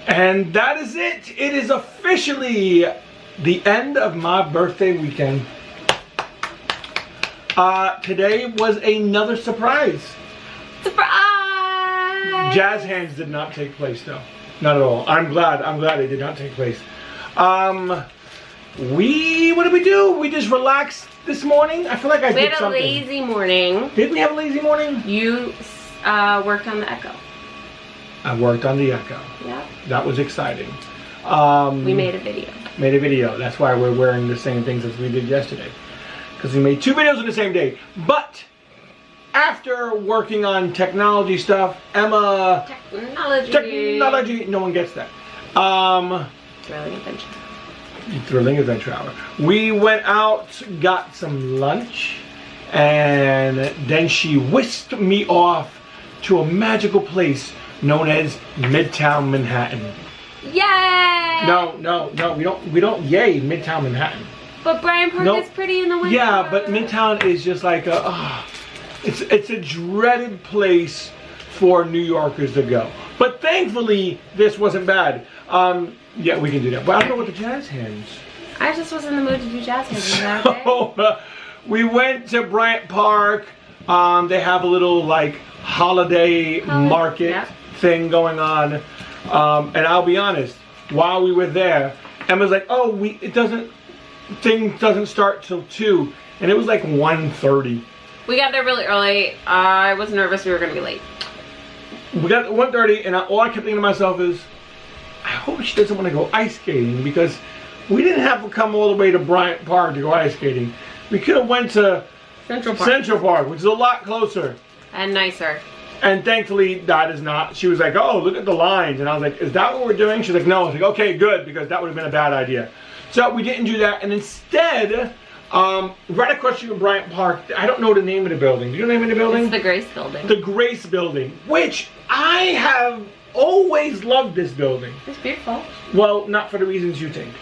And that is it. It is officially the end of my birthday weekend. Today was another surprise. Surprise! Jazz hands did not take place though. Not at all. I'm glad it did not take place. What did we do? We just relaxed this morning. I feel like I did something. We had a lazy morning. Did we have a lazy morning? You worked on the Echo. I worked on the Echo. Yeah. That was exciting. We made a video. Made a video. That's why we're wearing the same things as we did yesterday. Because we made 2 videos on the same day. But after working on technology stuff, Emma... Technology. No one gets that. Thrilling adventure. Thrilling adventure hour. We went out, got some lunch, and then she whisked me off to a magical place known as Midtown Manhattan. Yay! No, we don't yay Midtown Manhattan. But Bryant Park is pretty in the winter. Yeah, but Midtown is just like it's a dreaded place for New Yorkers to go. But thankfully, this wasn't bad. Yeah, we can do that. But I don't know what the jazz hands. I just was in the mood to do jazz hands that day. So, we went to Bryant Park. They have a little like holiday market thing going on. And I'll be honest, while we were there, Emma's like, "Oh, thing doesn't start till 2," and it was like 1:30. We got there really early. I was nervous we were gonna be late. We got 1:30, and all I kept thinking to myself is, I hope she doesn't want to go ice skating, because we didn't have to come all the way to Bryant Park to go ice skating. We could have went to Central Park, which is a lot closer and nicer. And thankfully, that is not. She was like, "Oh, look at the lines," and I was like, "Is that what we're doing?" She's like, "No." I was like, "Okay, good," because that would have been a bad idea. So we didn't do that, and instead, right across from Bryant Park, I don't know the name of the building. Do you know the name of the building? It's the Grace Building. The Grace Building, which I have always loved this building. It's beautiful. Well, not for the reasons you think.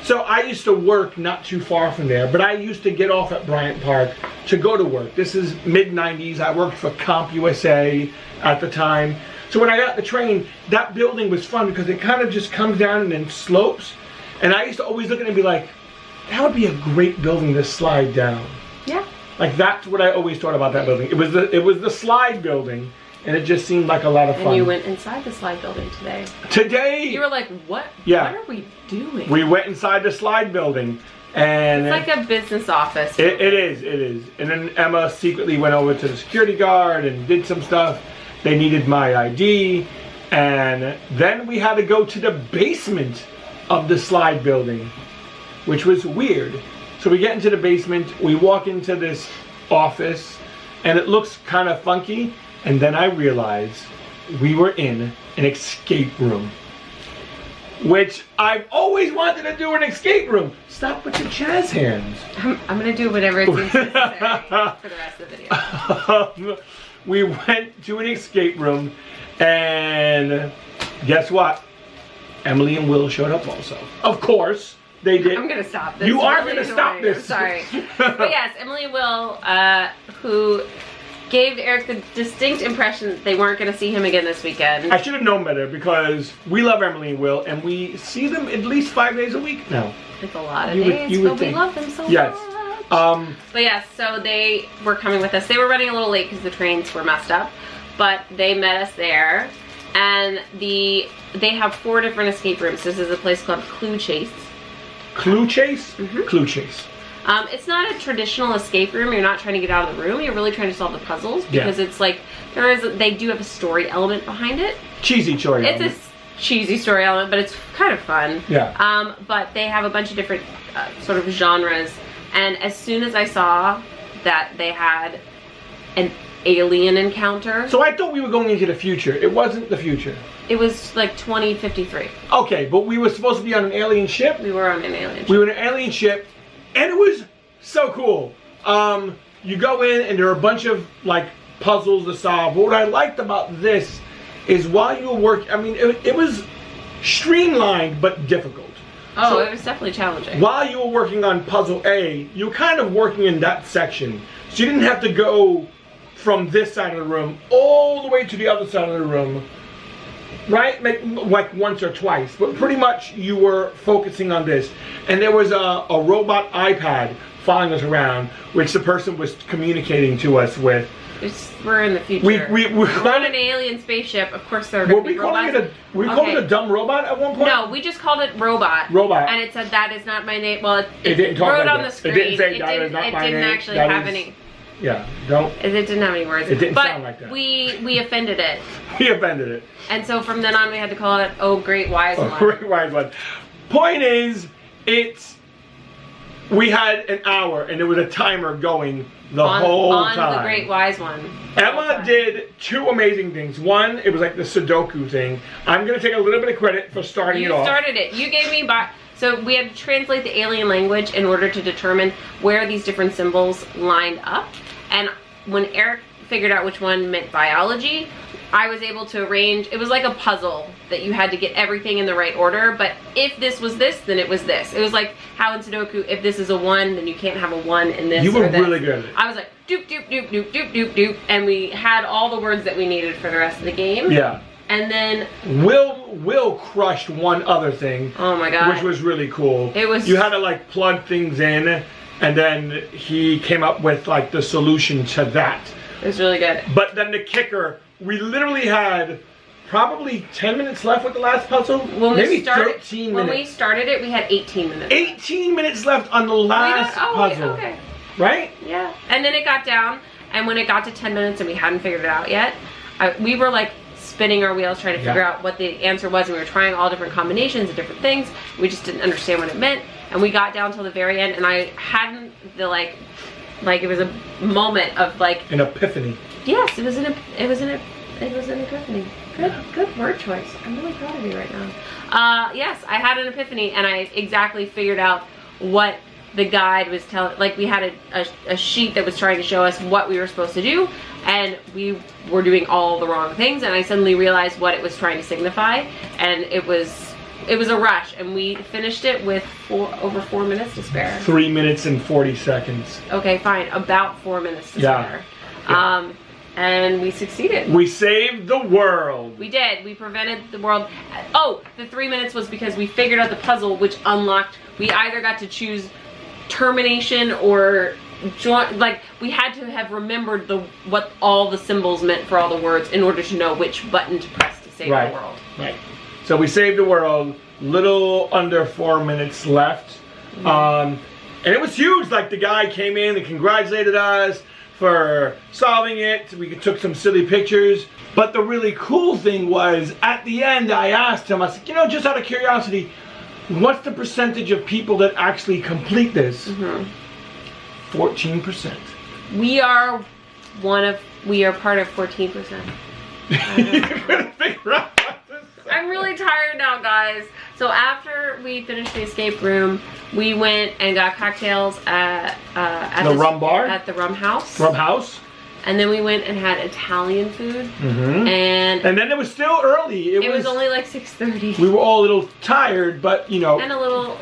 So I used to work not too far from there, but I used to get off at Bryant Park to go to work. This is mid-90s. I worked for CompUSA at the time. So when I got the train, that building was fun because it kind of just comes down and then slopes. And I used to always look at it and be like, that would be a great building to slide down. Yeah. Like that's what I always thought about that building. It was the slide building, and it just seemed like a lot of fun. And you went inside the slide building today. Today? You were like, what? Yeah. What are we doing? We went inside the slide building, and it's like a business office. It is. And then Emma secretly went over to the security guard and did some stuff. They needed my ID, and then we had to go to the basement of the slide building, which was weird. So we get into the basement, we walk into this office, and it looks kind of funky, and then I realized we were in an escape room, which I've always wanted to do, an escape room. Stop with your jazz hands. I'm gonna do whatever it seems necessary for the rest of the video. We went to an escape room, and guess what? Emily and Will showed up also. Of course, they did. I'm gonna stop this. You are gonna stop this. I'm sorry. But yes, Emily and Will, who gave Eric the distinct impression that they weren't gonna see him again this weekend. I should have known better, because we love Emily and Will, and we see them at least 5 days a week now. It's a lot of days, but we love them so much. But yes, so they were coming with us. They were running a little late because the trains were messed up, but they met us there. And they have 4 different escape rooms. This is a place called Clue Chase. Clue Chase? Mm-hmm. Clue Chase. It's not a traditional escape room. You're not trying to get out of the room. You're really trying to solve the puzzles, because it's like they do have a story element behind it. Cheesy story element. It's a cheesy story element, but it's kind of fun. Yeah. But they have a bunch of different sort of genres. And as soon as I saw that they had an alien encounter. So I thought we were going into the future. It wasn't the future. It was like 2053. Okay, but we were supposed to be on an alien ship. We were on an alien ship. We were on an alien ship, and it was so cool. You go in, and there are a bunch of like puzzles to solve. But what I liked about this is while you were working, I mean, it was streamlined but difficult. Oh, so it was definitely challenging. While you were working on puzzle A, you were kind of working in that section. So you didn't have to go from this side of the room all the way to the other side of the room right? Like once or twice, but pretty much you were focusing on this. And there was a robot iPad following us around, which the person was communicating to us with. We're in the future. We're on an alien spaceship. Of course, there are going to be robots. Were we calling it a dumb robot at one point? No, we just called it robot. Robot. And it said that is not my name. Well, it didn't talk wrote like on that. the screen. It didn't say that is not my name. It didn't actually have any. Yeah, don't. It didn't have any words. It didn't sound like that. We offended it. We offended it. And so from then on, we had to call it "Oh Great Wise One." Great Wise One. Point is, we had an hour and there was a timer going the whole time. On the Great Wise One. Emma did two amazing things. One, it was like the Sudoku thing. I'm going to take a little bit of credit for starting it off. You started it. You gave me so we had to translate the alien language in order to determine where these different symbols lined up. And when Eric figured out which one meant biology, I was able to arrange, it was like a puzzle that you had to get everything in the right order, but if this was this, then it was this. It was like how in Sudoku, if this is a 1, then you can't have a 1 in this. You were or this. really good at it. I was like, doop, doop, doop, doop, doop, doop, doop, and we had all the words that we needed for the rest of the game. Yeah. And then Will crushed one other thing. Oh my god. Which was really cool. It was. You had to like plug things in, and then he came up with like the solution to that. It was really good. But then the kicker, we literally had probably 10 minutes left with the last puzzle. Maybe 13 minutes. When we started it, we had 18 minutes. 18 minutes left on the last puzzle. Okay. Right? Yeah. And then it got down, and when it got to 10 minutes and we hadn't figured it out yet, we were like spinning our wheels trying to figure out what the answer was, and we were trying all different combinations of different things. We just didn't understand what it meant, and we got down till the very end, and I hadn't like it was a moment of like an epiphany. Yes, it was an epiphany. Good word choice. I'm really proud of you right now. Yes, I had an epiphany, and I exactly figured out what the guide was telling. Like, we had a sheet that was trying to show us what we were supposed to do, and we were doing all the wrong things, and I suddenly realized what it was trying to signify, and it was a rush, and we finished it with over 4 minutes to spare. 3 minutes and 40 seconds. Okay, fine. About 4 minutes to spare. Yeah. And we succeeded. We saved the world. We did. We prevented the world. Oh, the 3 minutes was because we figured out the puzzle, which unlocked. We either got to choose termination or join. Like, we had to have remembered what all the symbols meant for all the words in order to know which button to press to save the world. Right. So we saved the world. Little under 4 minutes left. And it was huge. Like, the guy came in and congratulated us for solving it. We took some silly pictures. But the really cool thing was, at the end, I asked him, I said, you know, just out of curiosity, what's the percentage of people that actually complete this? 14%. We are part of 14%. You couldn't figure out what to say. I'm really tired now, guys. So after we finished the escape room, we went and got cocktails at the rum bar? At the rum house. Rum house. And then we went and had Italian food. And then it was still early. It was only like 6:30. We were all a little tired, but you know. And a little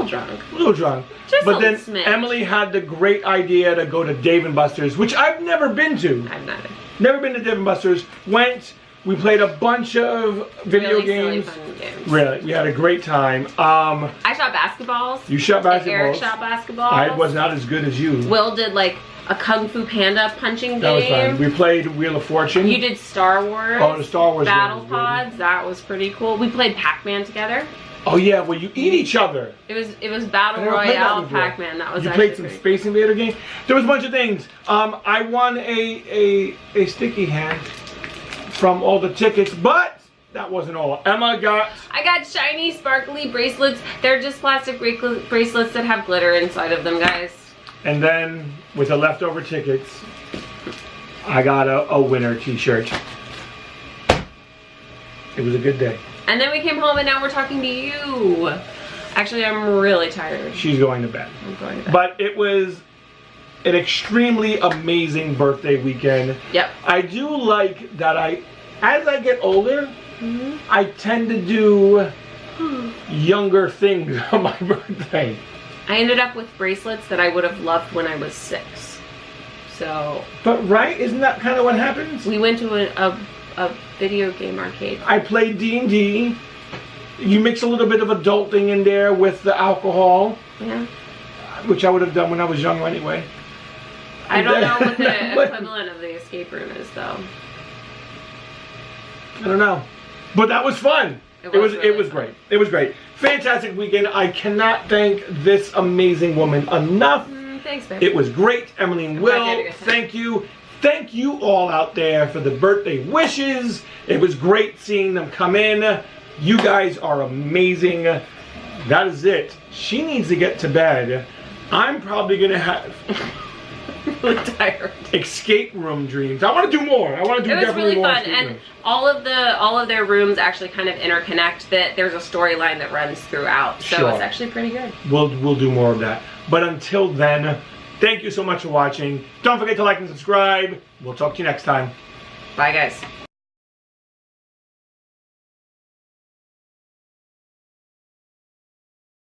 drunk. A little drunk. Just but a then smidge. Emily had the great idea to go to Dave & Buster's, which I've never been to. I've never. Never been to Dave & Buster's. Went. We played a bunch of video games. Fun games. Really, we had a great time. I shot basketballs. You shot basketballs. Eric shot basketballs. I was not as good as you. Will did like a Kung Fu Panda punching game. That was fun. We played Wheel of Fortune. You did Star Wars. Oh, the Star Wars Battle Pods. That was pretty cool. We played Pac-Man together. Oh yeah, well you eat each other. It was Battle Royale Pac-Man. That was. You played some Space Invader game. There was a bunch of things. I won a sticky hand from all the tickets, but that wasn't all. I got shiny, sparkly bracelets. They're just plastic bracelets that have glitter inside of them, guys. And then, with the leftover tickets, I got a winner t-shirt. It was a good day. And then we came home and now we're talking to you. Actually, I'm really tired. She's going to bed. I'm going to bed. But it was an extremely amazing birthday weekend. Yep. I do like that as I get older, I tend to do younger things on my birthday. I ended up with bracelets that I would have loved when I was 6. So. But right, isn't that kind of what happens? We went to a video game arcade. I played D&D. You mix a little bit of adulting in there with the alcohol. Yeah. Which I would have done when I was young anyway. I don't know what the equivalent of the escape room is, though. I don't know. But that was fun. It was really great. It was great. Fantastic weekend. I cannot thank this amazing woman enough. Thanks, babe. It was great. Emmeline Will, thank you. Thank you all out there for the birthday wishes. It was great seeing them come in. You guys are amazing. That is it. She needs to get to bed. I'm probably going to have really tired. escape room dreams. I want to do more. I want to do definitely more. It was really fun, and all of their rooms actually kind of interconnect. That there's a storyline that runs throughout, so it's actually pretty good. We'll do more of that. But until then, thank you so much for watching. Don't forget to like and subscribe. We'll talk to you next time. Bye, guys.